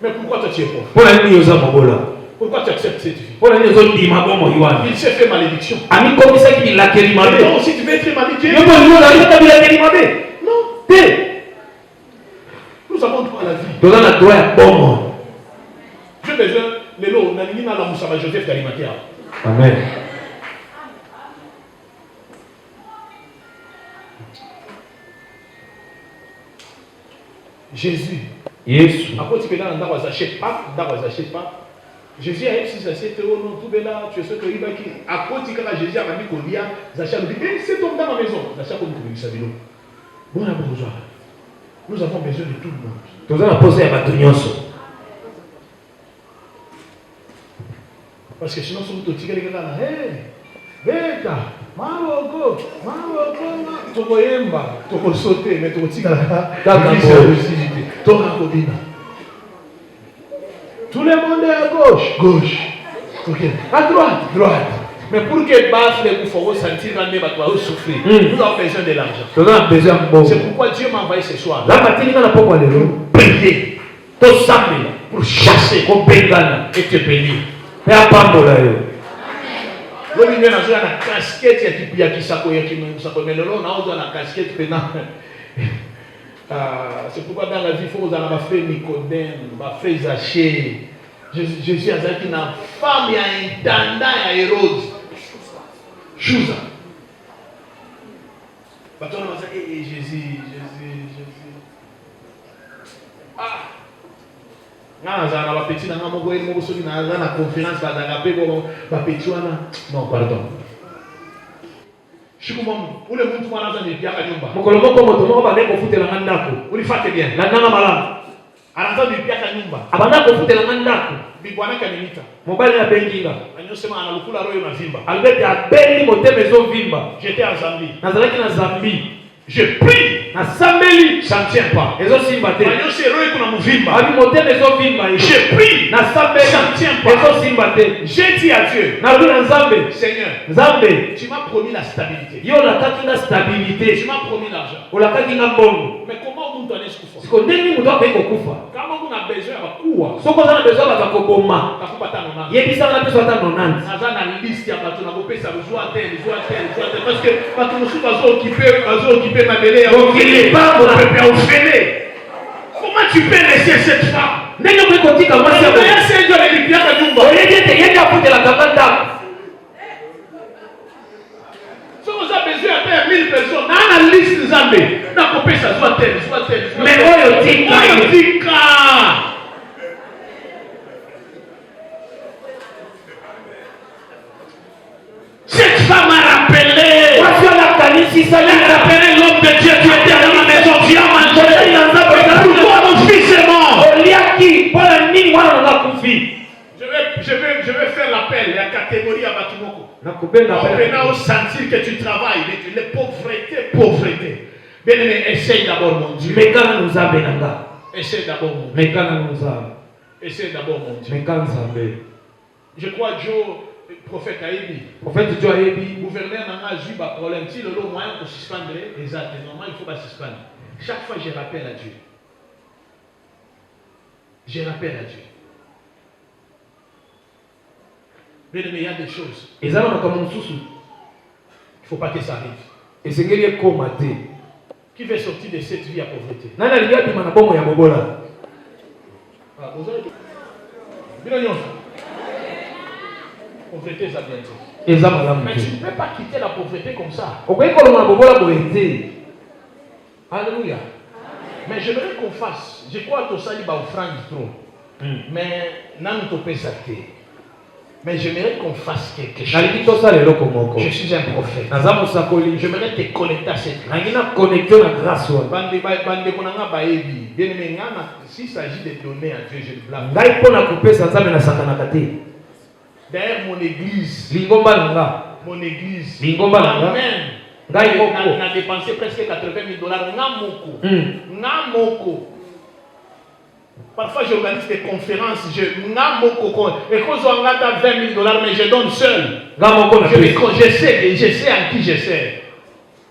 Mais pourquoi toi tu es pauvre? Pourquoi tu acceptes cette vie? Il s'est fait malédiction. Et donc, si tu veux être malédiction, non. Nous avons droit à la vie. Dans la droit à bon. J'ai besoin, les lots, on a mis dans la Moussama Joseph d'Arimathea. Amen. Jésus. Jésus. À côté de là, on a acheté pas, Jésus a dit, ça c'était au nom, tout là, tu es ce que il va qui. À côté de là, Jésus a dit qu'on y a, Zacha nous dit, c'est tombé dans ma maison. Zacha comme nous dit, bon, on a besoin. Nous avons besoin de tout le monde. Nous allons poser à Batugnoso. Parce que sinon, si vous êtes là, hey, Beta, Maroko, Tokoyemba, Toko sauter, mais Toko Tigala, tout le monde est à gauche, gauche. Ok. À droite, droite. Mais pour que Bafle vous faut sentir un débat, vous souffrir. Nous avons besoin de l'argent. C'est pourquoi Dieu m'a envoyé ce soir. Prier. Pour chasser, et te bénir. L'homme vient à jouer à la casquette, il y a qui s'accompagne, mais l'homme a la casquette pénale. C'est pourquoi dans la vie, il faut que vous ayez fait Nicodème, fait Zachée. Jésus a dit qu'il y a une femme, il y a un intendant, il y a Hérode. Chouza. On va dire, Jésus. Ah! Non, pardon. Je suis comme où le monde a des biens à Nyumba. Vous le faites bien. Arasa du biens à Nyumba. Abanda ko futela ngandako. Bibwana kanimita. Mobali na benginga. Anyosema analukula roho na vimba. Albert abeli moteme zo vimba. J'étais en Zambie. Nazalaki na Zambie. Je prie. Na sambeli, ça ne tient pas. Ezo simba te. Anyose roho kuna muvimba. Abi moteme zo vimba. Je prie. Na sambeli, ça ne tient pas. Ezo simba te. J'ai dit à Dieu. Na lu na Nzambe. Seigneur. Nzambe. Tu m'as promis la stabilité. Yo la katinga stabilité. Tu m'as promis l'argent. O la katinga mbongo. Mais comment on donne ce qu'il faut? Siko ndeni muto akeko kufa. Quand on a besoin à quoi? Soko za na besoin ba kokoma. Takupata nona. Yebisa na besoin ata 90. Naza na liste ya bato na kopesa besoin tel parce que bato mosusu bazo occuper mabele ya okile pambo na pepe ofele. Comment tu peux laisser cette femme? Ndenge mwe kotika mwasi ya bo. Ya senjo le lipiaka nyumba. Oyete yende apotela kanganda. Si vous avez besoin de faire 1000 personnes, dans la liste Zambé, n'a coupé ça, soit tel. Mais oyo tika. Cette femme a rappelé. Elle a rappelé l'homme de Dieu qui était dans la maison. Tu as mangé. Pourquoi mon fils est mort? Je vais faire l'appel à la catégorie à Batumoko. On a sentir que tu travailles, les pauvreté. Bien aimé, essaye d'abord mon Dieu. Essaye d'abord mon Dieu. Essaye d'abord mon Dieu. Je crois Joe, prophète Aïbi. Gouverneur n'a pas eu de problème. Si le lot moyen pour suspendre, normalement il faut pas suspendre. Chaque fois je rappelle à Dieu. Je rappelle à Dieu. Bien aimé, il y a des choses. Il ne faut pas que ça arrive. Qui veut sortir de cette vie à pauvreté? Pauvreté, ça vient. Mais tu ne peux pas quitter la pauvreté comme ça. Alléluia. Mais j'aimerais qu'on fasse. Je crois que ça va offrande trop. Mais non, tu peux s'acheter. Mais j'aimerais qu'on fasse quelque chose. Je suis un prophète. J'aimerais te connecter à cette grâce. S'il s'agit de donner à Dieu, je le blâme. D'ailleurs, mon église. Mon église. Amen. On a dépensé presque $80,000. Namoko. Parfois, j'organise des conférences. Et quand j'ai $20,000, mais je donne seul. Je sais à qui je sers.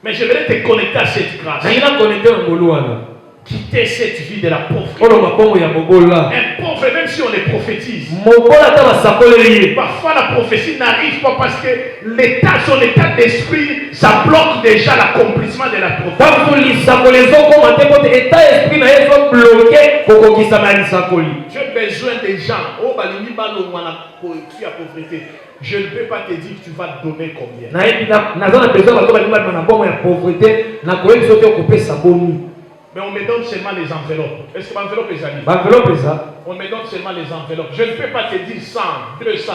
Mais je vais te connecter à cette grâce. quitter cette vie de la pauvreté. Un pauvre, même si on les prophétise. Parfois la prophétie n'arrive pas parce que son état d'esprit, ça bloque déjà l'accomplissement de la prophétie. J'ai besoin des gens. Oh, qui a pauvreté. Je ne peux pas te dire que tu vas donner combien. Mais on me donne seulement les enveloppes. Est-ce que l'enveloppe est allée? On me donne seulement les enveloppes. Je ne peux pas te dire 100, 200.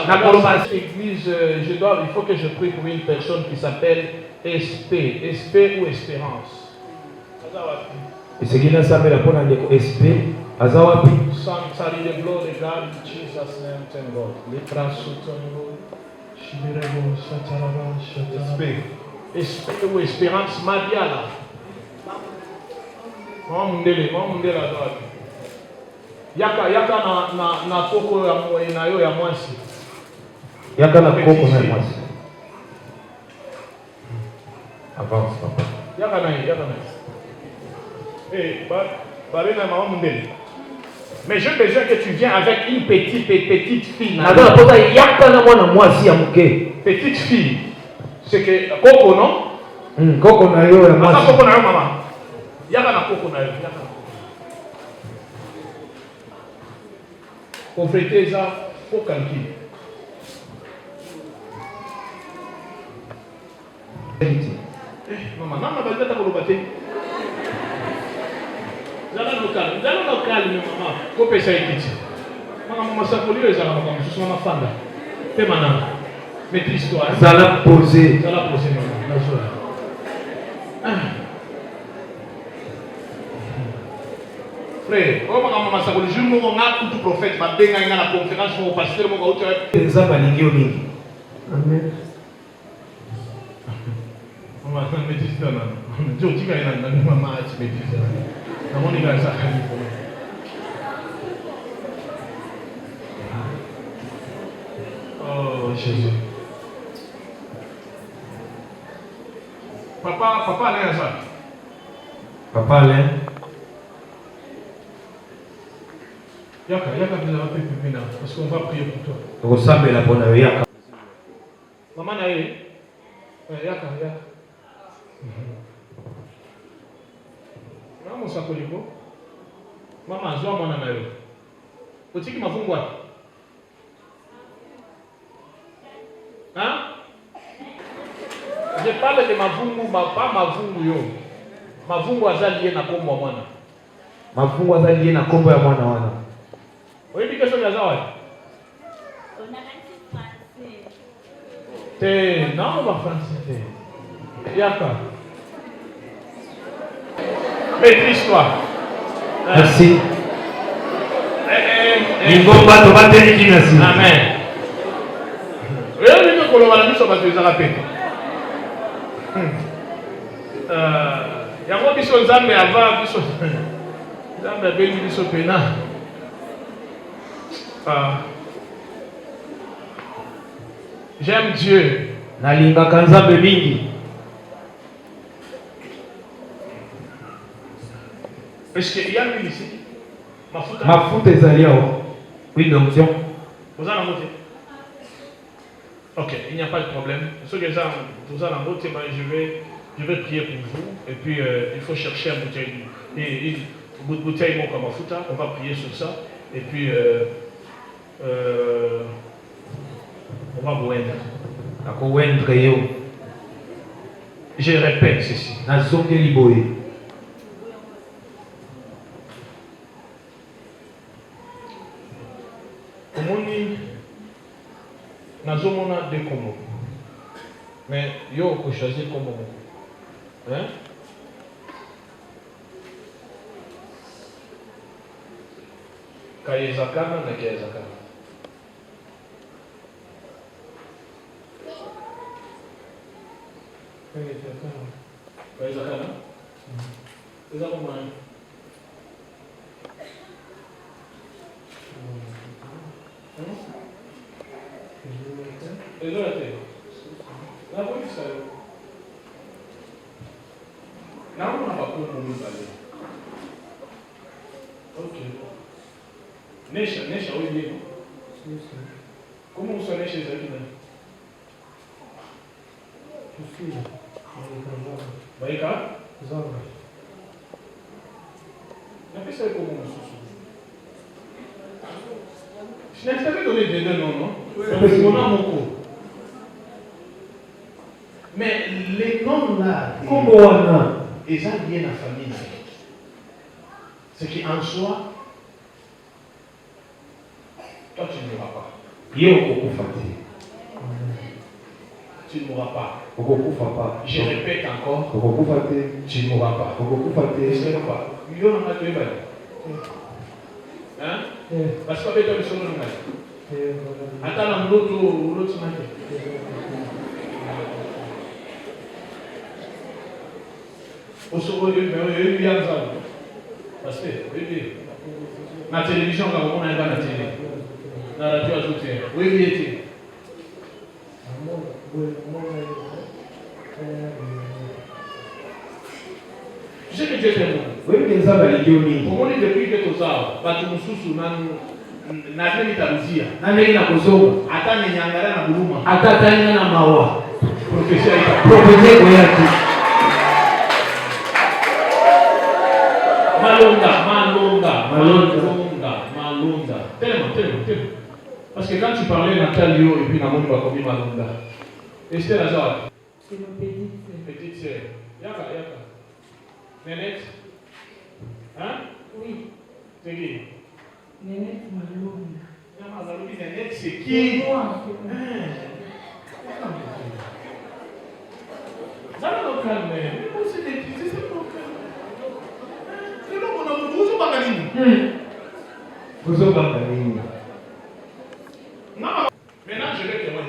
Église, il faut que je prie pour une personne qui s'appelle SP. SP ou Espérance. Sorry, the glory of God in Jesus' name, thank God. SP ou Espérance Madiala. Yaka na koko na yo ya mwasi. Yaka na koko na mwasi. Avance papa. Yaka na. Mais j'ai besoin que tu viennes avec une petite fille. Petite fille. C'est que koko non? Koko na yo ya mwasi. Koko na yo mama. Yaka na koko na yo. Pauvreté, ça, faut calculer. Maman, maman, maman. Maîtrise-toi. Ça l'a posé. Frère, maman, ça le jour où on a tout prophète, va dégager la conférence pour pasteur, mon gars, ça va l'ignorer. Amen. Maman, maîtrise-toi, maman. Je dis qu'il y a une maman qui maîtrise. Maman, il a ça. Oh, Jésus. Papa Alain, ça. Papa Alain. Yaka, parce qu'on va prier pour toi. Ressemble la bonne Yaka. Maman Naé. Yaka. Maman Sakoliko. Maman, je vais m'en aller. Où-est-ce que ma femme voit? Hein? Je parle de ma vungu, pas ma vungu yo. Ma vungu azalié na kombo mwana. Ma vungu azalié na kombo ya mwana wana. Oui, puis qu'est-ce que ça va? On a un français. Non, on va français. Yaka. Maîtrise-toi. Merci. Ingomba to bateli kinasi. Amen. Wewe ndio koloba na biso bato ezala pete. Yango biso nzambe ava biso. Nzambe bengi biso pena. J'aime Dieu. Nalingaka nzambe mingi. Est-ce qu'il y a l'huile ici? Mafuta ezali awa. Huile d'onction. Vous en avez? Ok, il n'y a pas de problème. Ceux qui ont vous en avez, je vais prier pour vous. Et puis il faut chercher une bouteille. Une bouteille comme mafuta. On va prier sur ça. Et puis on va boire. Je répète ceci. Omoni nazomona deux kombo. Mais yo ko choisir kombo. Hein? Kayezakana na Kayezakana. Kayezakana. Kayezakana. Nesha, oui, bien. Comment vous sonnez chez eux? Baïka? N'appelle ça comment on se. Je n'ai pas donné des deux noms, non? Parce qu'on a mon cours. Mais les noms là, Comment on a? ils ont lié la famille. Ce qui en soi, toi tu ne mourras pas. Tu ne mourras pas. Je répète encore, tu ne mourras pas. Je ne sais pas. Hein? Parce que tu as besoin de nous. Attends, l'autre matin. Au second, il y a un parce que, la télévision, on a la télé. La radio ajoutée. Oui, oui, tu sais que Dieu t'aime. Oui, mais ça va les dire. Pour moi, depuis que tu as, tu me sous na taluzia. Nani na kusoma. Hata ninyangara na buluma. Hata tanya na mawa. Profesia ita. Profesia kwa yake. Malonda. Tellement. Parce que quand tu parlais Nathalie et puis Namoni va comme Malonda. Esther Azad. C'est ma petite sœur. Yaka. Nénette. Hein? Oui. C'est qui? Nénette Malonda. Nénette, c'est qui? C'est moi. Ça va nous calmer. Mais vous, c'est des petits, c'est pas calme. Vous êtes pas calme. Vous êtes pas calme. Non. Maintenant, je vais te voir.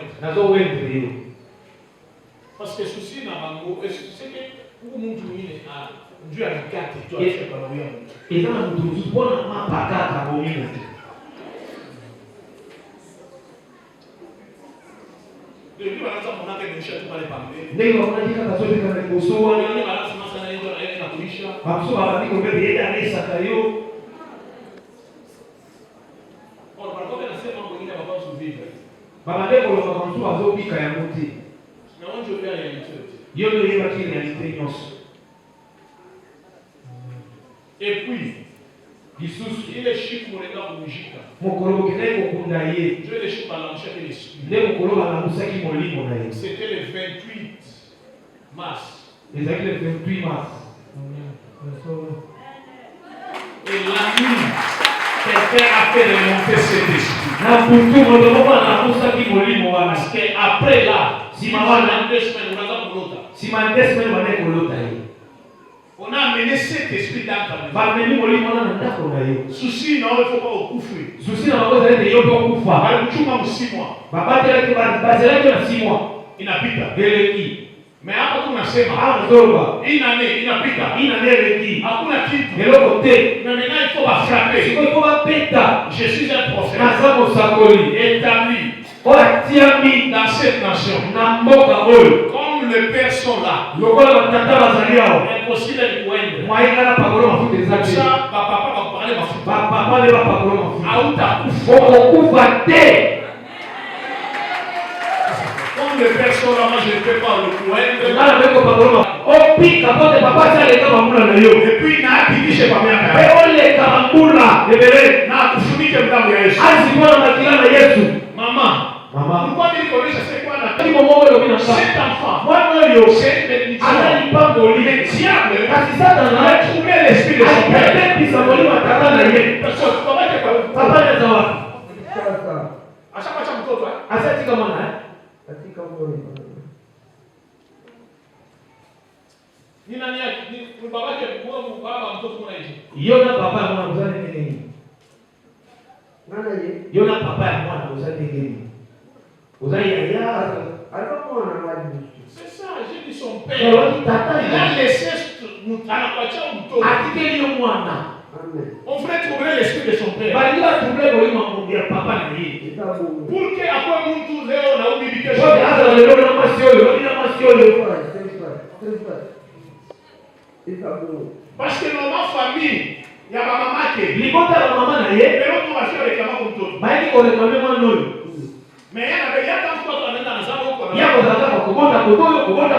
Parce que souci dans Bango, c'est que pour nous donner Dieu a une carte et toi, tu fais pas le bien. Et dans le tout, tu vois la main par carte à Bomino. Depuis maintenant, on a fait une chaise pour aller parler. Dès qu'on a dit que tu as fait un récosso, on a dit que et puis, il est chic pour les gars musique. Je vais les chic par l'enchère et les suites. C'était le 28 mars. Et la nuit, quelqu'un a fait remonter cet esprit. Parce qu'après là, si maman a 2 semaines, on a amené cet esprit dans ta vie. Souci, non, il ne faut pas au coup fouiller. Tu m'as 6 mois. Il n'habite pas. Mais après tout, on a une année, il n'habite pas. Hakuna kitu. Mais maintenant, il faut frapper. Je suis un prophète établi dans cette nation. Comme les pères sont là, impossible de poindre. Comme ça, papa va parler ma foule. Comme les pères sont là, moi je ne peux pas le poindre. Et puis, il a dit chez ma mère. Maman. Pourquoi tu connais c'est quoi la cet enfant? C'est une bénédiction. Le diable a trouvé l'esprit de son père. À chaque fois, tu c'est ça, j'ai dit son père. Il a laissé on voulait trouver l'esprit de son père. Pour qu'après mon tour, on a oublié quelque chose. Parce que dans ma famille, ya ba mama ke. Libota la maman na ye. Mais l'autre va faire réclamer comme toi. Baiki ko réclamer moi non. Mais il y a tant de fois dans la salle où Ya ko zaka ko bonda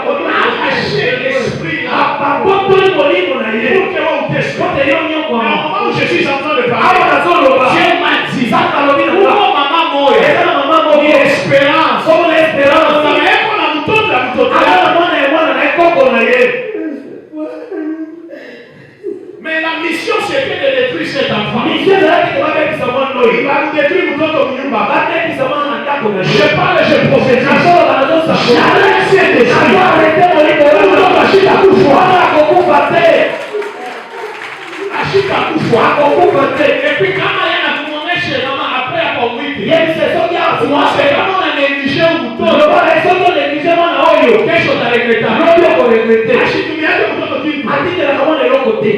ko to. arracher l'esprit là. Ba boto ni molimo na ye. Pour que on teste. Ko te yo nyo kwa. Mais au moment où je suis en train de Awa parler, na solo ba. Dieu m'a dit, Saka lobi na. pour maman moya. Eza na maman mo Ni espérance. Comme l'espérance. Ça va être qu'on a mouton de la mouton. Ala mwana ya mwana na koko na ye. Mais la mission c'était de détruire cet enfant. Mission zaki ko ba bisa mwana no. Il va nous détruire mouton de mounyumba. Ba te bisa mwana na ndako na ye. Je parle, je prophétise. Na solo ba na sa. J'arrête cet esprit. Arrêtez mon libéral. Ashika kufa. Akokufa te. Ashika kufa. Akokufa te. Et puis quand il y a kumonyesha maman après avoir muité. Yeye sasa kia Moi c'est comme on a négligé un mouton. Ndio bana soto négligé mwana oyo. Kesho ta regretta. Ndio ko regrette. Ashitumiaje mtoto kitu. Atike na kama lelo kote.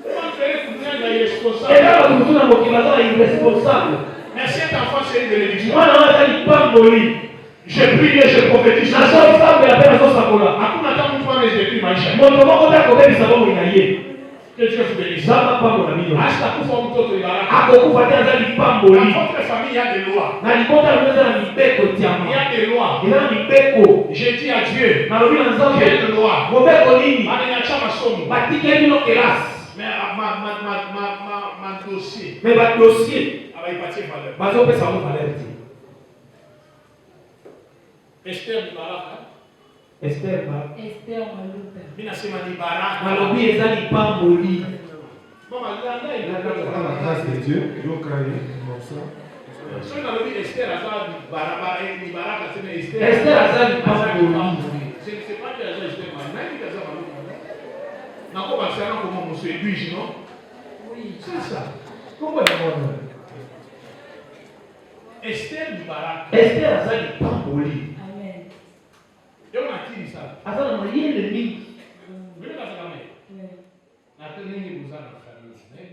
Comment faire pour être irresponsable? Et là on tuna mokibaza irresponsable. Mais cet enfant c'est une bénédiction. Mwana wana ni pamboli. Je prie et je prophétise. Na so sambe la pena so sakola. Hakuna hata mtu amezeki maisha. Moto moko ta ko bebisa bomo ina ye. Que Dieu vous bénisse. Zama pambo na mino. Hasta kufa mtoto ibaraka. Akokufa te azali Dans pamboli. votre famille il y a des lois. Na libota luweza na mibeko Il y tiama. a des lois. Ina mibeko. J'ai dit à Dieu. Na lobi na nzambe. Quelle loi? Mobeko nini? Ananiacha masomo. Batike bino kelasi. Mais ma dossier. Mais ba dossier Abaipatie valeur. bazopesa mo valeur te. Esther ni baraka. Esther ba. Esther Maluta. Mimi nasema ni baraka. Nalobi ezali pamboli. Mama landa Par la grâce de Dieu, comme ça. so nalobi Esther aza ni baraka tena Esther. Esther azali pamboli. C'est pas que aza Esther mais nani kaza maloko. Nako basana comme monsieur Edwige non? Oui. C'est ça. Kombo ya mwana. Esther ni baraka. Esther azali pamboli. Amen. Yo na tiri ça. Aza na mayele mingi. Mimi nasema Oui. na tena nini buzana famille.